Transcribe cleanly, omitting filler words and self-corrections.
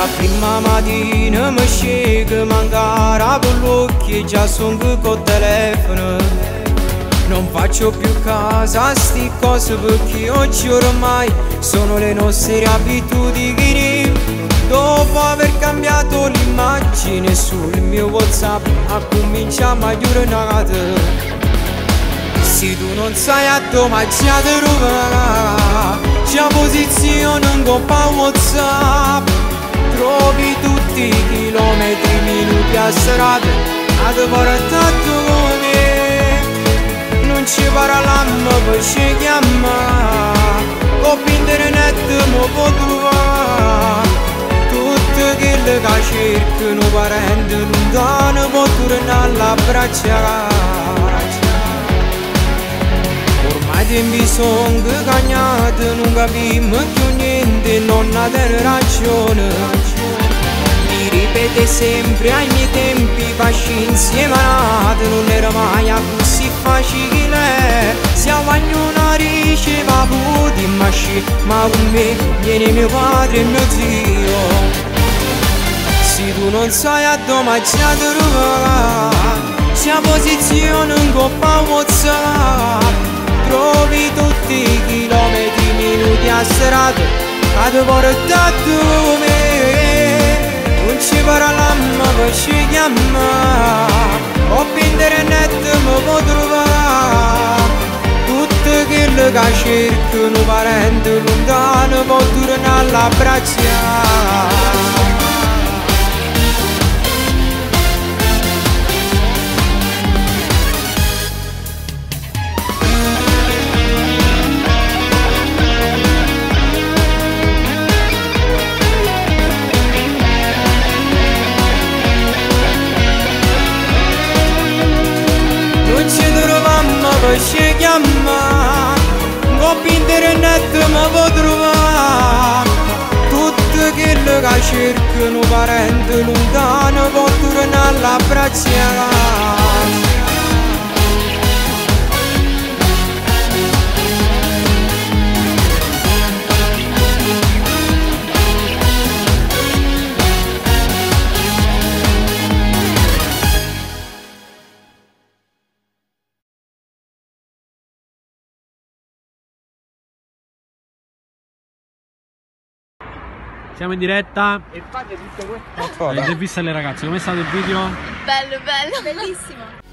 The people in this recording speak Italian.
La prima mattina mi scego, mancare con l'occhio e già sono col telefono. Non faccio più caso a sti cose perché oggi ormai sono le nostre abitudini. Dopo aver cambiato l'immagine sul mio WhatsApp a cominciare a giornata. Se tu non sai a dove ci trovare, c'è posizione in coppa WhatsApp. Trovi tutti i chilometri, minuti a serata, a te portato con me. Non ci parliamo, poi ci chiama, con internet mi può trovare. Tutte quelle che cercano parenti lontani, può tornare all'abbracciare. Ormai tempi sono cagnati, non capiamo più niente, non avete ragione. Mi ripete sempre ai miei tempi, pasci insieme nati, non era mai così facile. Siamo ognuno riceva puti masci, ma con me viene mio padre e mio zio. Se tu non sai a dove ci trovare, c'è posizione in coppa WhatsApp. Trovi tutti i chilometri, minuti a serata, a te portato con me. Non ci parliamo, poi ci chiama, con internet mi può trovare. Tutte quelle che cercano parenti lontani, può tornare all'abbracciare. Poi ci chiama, con internet mi può trovare. Tutte quelle che cercano parenti lontani, può tornare all'abbracciare. Siamo in diretta. E fate tutto questo. L'intervista alle ragazze, com'è stato il video? Bello, bello. Bellissimo.